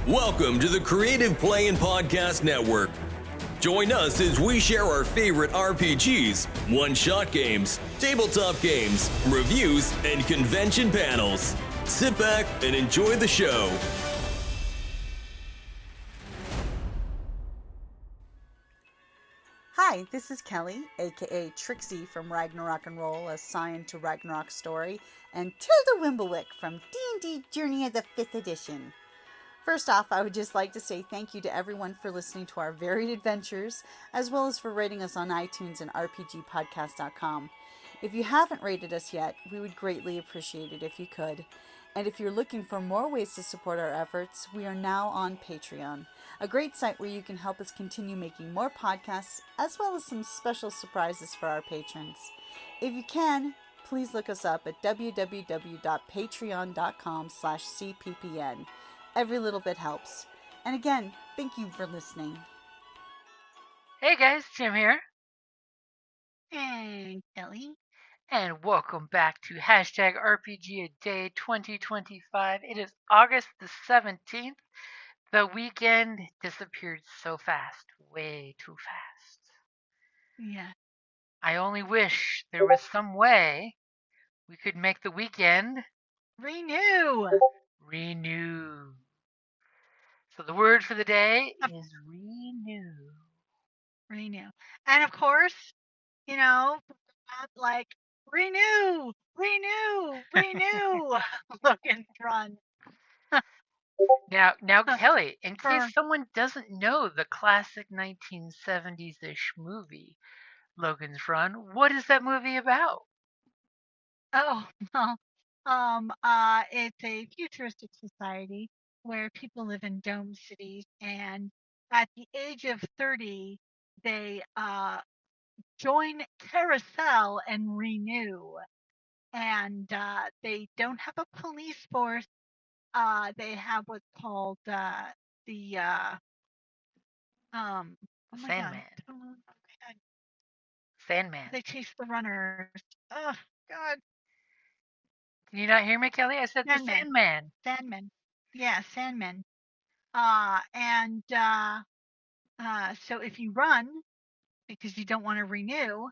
Welcome to the Creative Play and Podcast Network. Join us as we share our favorite RPGs, one-shot games, tabletop games, reviews, and convention panels. Sit back and enjoy the show. Hi, this is Kelly, aka Trixie from Ragnarok and Roll, assigned to Ragnarok Story, and Tilda Wimblewick from D&D Journey of the 5th Edition. First off, I would just like to say thank you to everyone for listening to our varied adventures, as well as for rating us on iTunes and RPGpodcast.com. If you haven't rated us yet, we would greatly appreciate it if you could. And if you're looking for more ways to support our efforts, we are now on Patreon, a great site where you can help us continue making more podcasts, as well as some special surprises for our patrons. If you can, please look us up at www.patreon.com/cppn. Every little bit helps. And again, thank you for listening. Hey guys, Jim here, Hey, Kelly. and welcome back to hashtag RPGaDAY2025. It is August the 17th. The weekend disappeared so fast, way too fast. Yeah. I only wish there was some way we could make the weekend Renew. So the word for the day is renew. Renew. And of course, you know, like renew. Look and run. Now, Kelly, in For- case someone doesn't know the classic 1970s-ish movie, Logan's Run, what is that movie about? Oh, well, it's a futuristic society where people live in dome cities, and at the age of 30, they join Carousel and renew. And they don't have a police force. They have what's called the oh my Sandman. God. Oh, God. Sandman. They chase the runners. Oh God. Can you not hear me, Kelly? I said Sandman. the Sandman. Sandman. Yeah, Sandman. So if you run because you don't want to renew,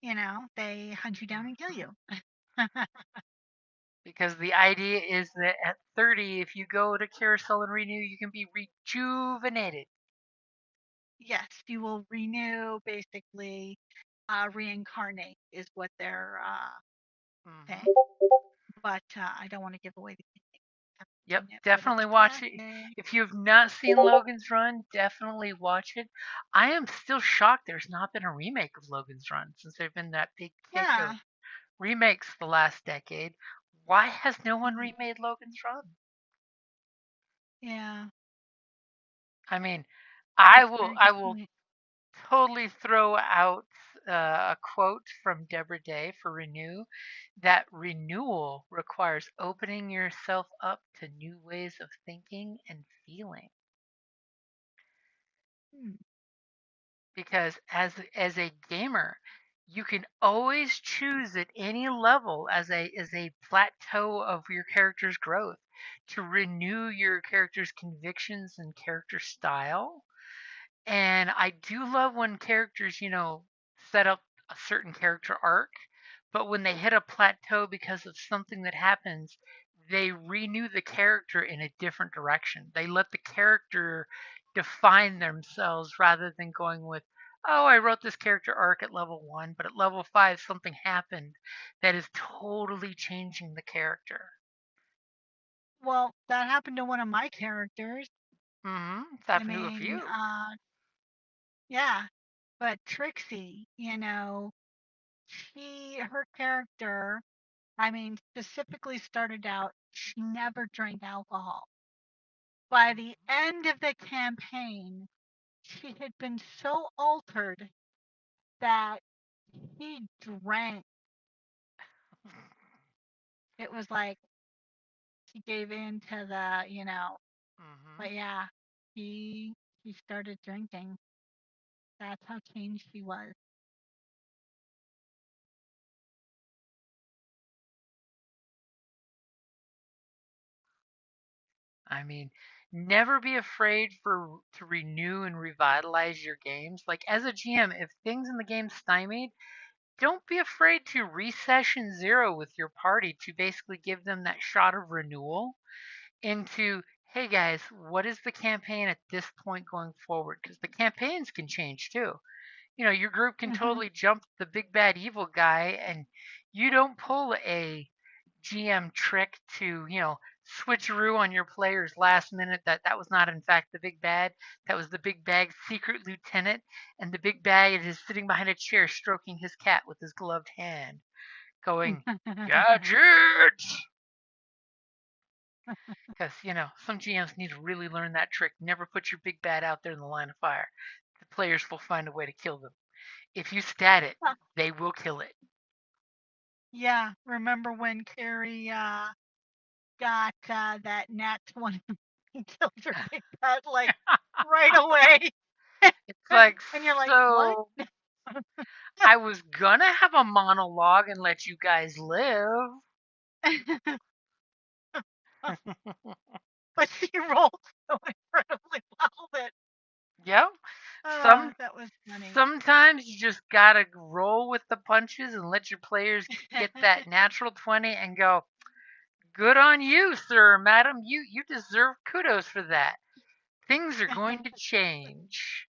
they hunt you down and kill you. Because the idea is that at 30, if you go to Carousel and renew, you can be rejuvenated. Yes, you will renew, basically, reincarnate is what they're saying. But I don't want to give away the ending. Yep, definitely watch it. If you've not seen Logan's Run, definitely watch it. I am still shocked there's not been a remake of Logan's Run since there've been that big kick of remakes the last decade. Why has no one remade Logan's Run? Yeah. I mean, I will totally throw out a quote from Deborah Day for Renew, that renewal requires opening yourself up to new ways of thinking and feeling. Because as a gamer, you can always choose at any level as a plateau of your character's growth to renew your character's convictions and character style. And I do love when characters, set up a certain character arc, but when they hit a plateau because of something that happens, they renew the character in a different direction. They let the character define themselves rather than going with, oh, I wrote this character arc at level 1, but at level 5 something happened that is totally changing the character. Well, that happened to one of my characters. It's happened to a few. Yeah, but Trixie, her character, specifically started out, she never drank alcohol. By the end of the campaign, she had been so altered that he drank. It was like he gave in to the, but yeah, he started drinking. That's how changed he was. I mean, never be afraid to renew and revitalize your games. Like as a GM, if things in the game stymied, don't be afraid to resession zero with your party to basically give them that shot of renewal into, hey guys, what is the campaign at this point going forward? Because the campaigns can change too. Your group can Hmm. totally jump the big bad evil guy, and you don't pull a GM trick to, switcheroo on your players last minute that was not in fact the big bad. That was the big bad secret lieutenant, and the big bad is sitting behind a chair stroking his cat with his gloved hand, going, Gadget! Because, some GMs need to really learn that trick. Never put your big bad out there in the line of fire. The players will find a way to kill them. If you stat it, they will kill it. Yeah, remember when Carrie got that nat 20 and killed her big bad like right away? It's like, And you're like, what? so I was gonna have a monologue and let you guys live. But she rolled so incredibly well that Yep. Some that was funny. Sometimes you just gotta roll with the punches and let your players get that natural 20 and go, good on you, sir or madam. You deserve kudos for that. Things are going to change.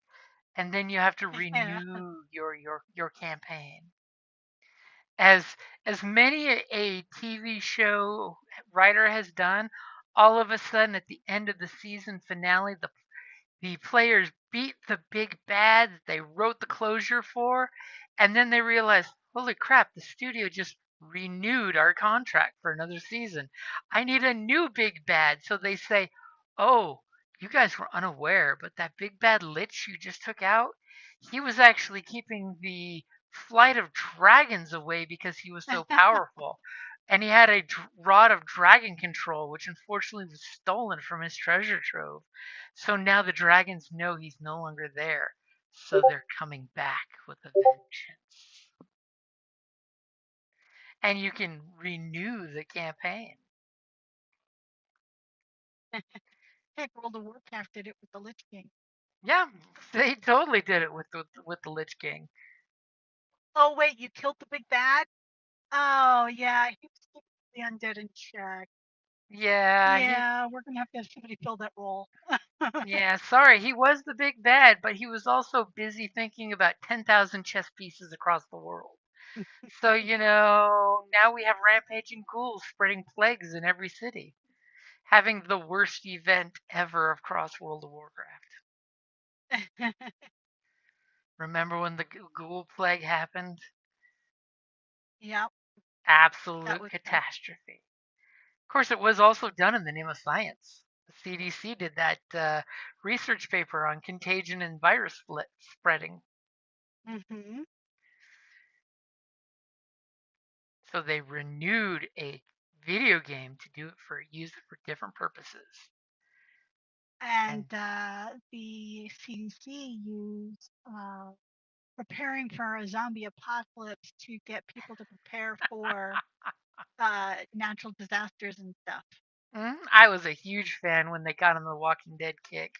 And then you have to Yeah. renew your campaign. As many a TV show writer has done, all of a sudden at the end of the season finale, the players beat the big bad that they wrote the closure for, and then they realize, holy crap, the studio just renewed our contract for another season. I need a new big bad. So they say, oh, you guys were unaware, but that big bad lich you just took out, he was actually keeping the flight of dragons away because he was so powerful. And he had a rod of dragon control, which unfortunately was stolen from his treasure trove. So now the dragons know he's no longer there. So they're coming back with a vengeance. And you can renew the campaign. Heck, World of Warcraft did it with the Lich King. Yeah, they totally did it with the Lich King. Oh wait, you killed the big bad? Oh yeah, he was keeping the undead in check. Yeah, Yeah, we're gonna have to have somebody fill that role. sorry, he was the big bad, but he was also busy thinking about 10,000 chess pieces across the world. So, now we have rampaging ghouls spreading plagues in every city, having the worst event ever across World of Warcraft. Remember when the ghoul plague happened? Yep, that Absolute was bad. catastrophe. Of course, it was also done in the name of science. The CDC did that research paper on contagion and virus spreading. Hmm. So they renewed a video game to use it for different purposes. And And the CDC used preparing for a zombie apocalypse to get people to prepare for natural disasters and stuff. I was a huge fan when they got on the Walking Dead kick.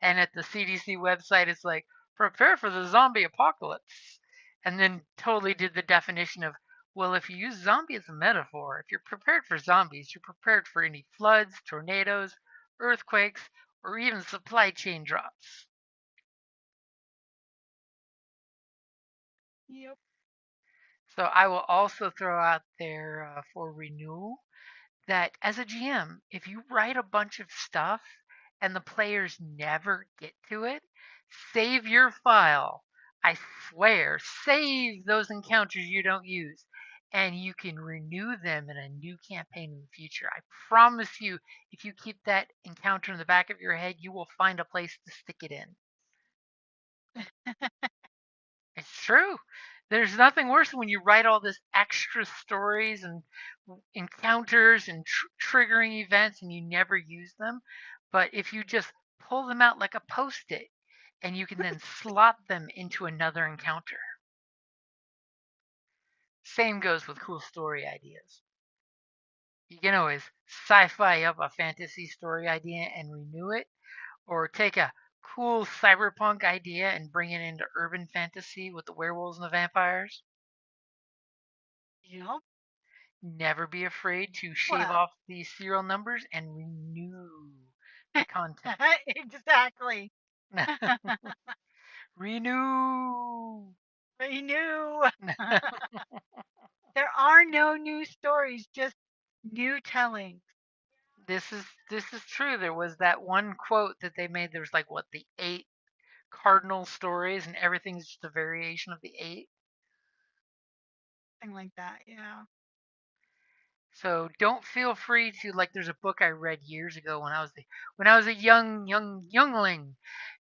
And at the CDC website, it's like, prepare for the zombie apocalypse. And then totally did the definition of, well, if you use zombie as a metaphor, if you're prepared for zombies, you're prepared for any floods, tornadoes, earthquakes, or even supply chain drops. Yep. So I will also throw out there for renewal that as a GM, if you write a bunch of stuff and the players never get to it, save your file. I swear, save those encounters you don't use, and you can renew them in a new campaign in the future. I promise you, if you keep that encounter in the back of your head, you will find a place to stick it in. It's true. There's nothing worse than when you write all this extra stories and encounters and triggering events and you never use them. But if you just pull them out like a post it and you can then slot them into another encounter. Same goes with cool story ideas. You can always sci-fi up a fantasy story idea and renew it, or take a cool cyberpunk idea and bring it into urban fantasy with the werewolves and the vampires. You know? Never be afraid to shave Well, off the serial numbers and renew the content. exactly. Renew. Renew. There are no new stories, just new tellings. This is true. There was that one quote that they made. There was like what, the 8 cardinal stories, and everything's just a variation of the 8. Something like that, yeah. So don't feel free to, like, there's a book I read years ago when I was a youngling,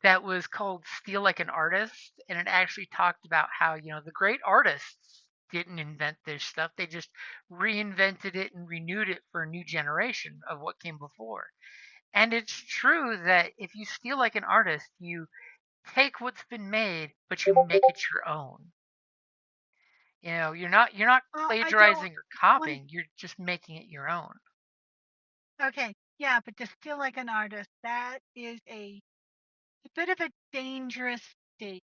that was called Steal Like an Artist, and it actually talked about how, the great artists didn't invent this stuff. They just reinvented it and renewed it for a new generation of what came before. And it's true that if you steal like an artist, you take what's been made, but you make it your own. You're not Well, I don't plagiarizing or want. copying, you're just making it your own. Okay, yeah, but to feel like an artist, that is a bit of a dangerous state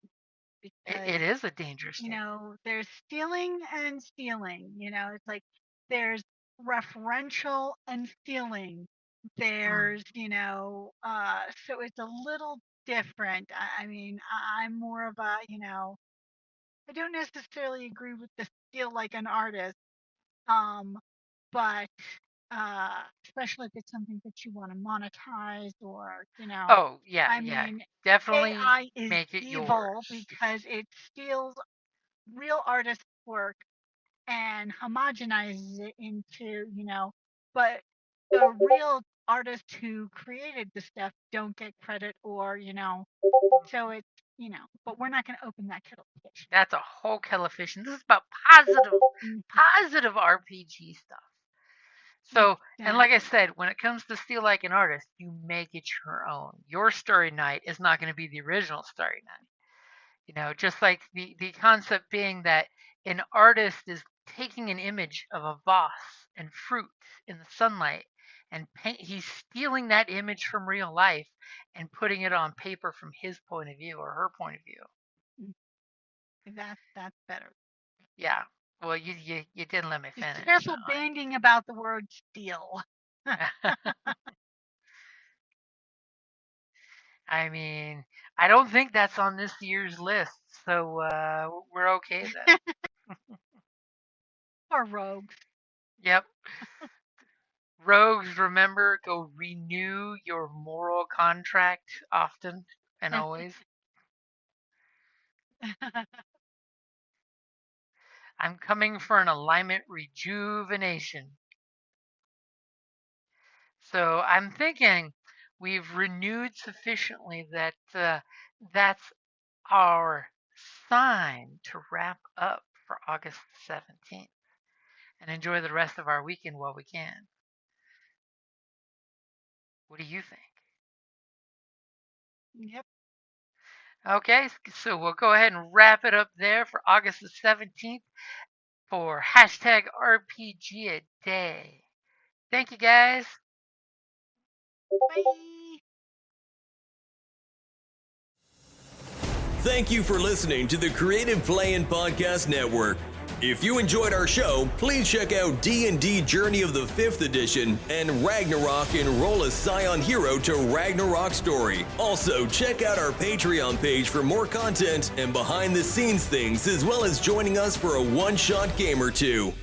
It because, is a dangerous statement. there's stealing and stealing. It's like there's referential and stealing. Mm. So it's a little different. I mean, I'm more of a, I don't necessarily agree with the steal like an artist. Um, but especially if it's something that you want to monetize or, Oh, yeah, I yeah. mean, Definitely AI is make it evil yours. because it steals real artists' work and homogenizes it into, but the real artists who created the stuff don't get credit or, so it's, but we're not going to open that kettle of fish. That's a whole kettle of fish. And this is about positive RPG stuff. So, and like I Exactly. said, when it comes to Steal Like an Artist, you make it your own. Your story night is not going to be the original story night. Just like the concept being that an artist is taking an image of a vase and fruit in the sunlight, and he's stealing that image from real life and putting it on paper from his point of view or her point of view. Mm, that's better. Yeah. Well, you didn't let me Just finish. careful banding about the word steal. I mean, I don't think that's on this year's list, so we're okay then. Or rogues. Yep. Rogues, remember, go renew your moral contract often and always. I'm coming for an alignment rejuvenation. So I'm thinking we've renewed sufficiently that that's our sign to wrap up for August 17th and enjoy the rest of our weekend while we can. What do you think? Yep. Okay, so we'll go ahead and wrap it up there for August the 17th for hashtag RPG a day. Thank you guys. Bye. Thank you for listening to the Creative Playing Podcast Network. If you enjoyed our show, please check out D&D Journey of the 5th Edition and Ragnarok Enroll a Scion Hero to Ragnarok Story. Also, check out our Patreon page for more content and behind-the-scenes things, as well as joining us for a one-shot game or two.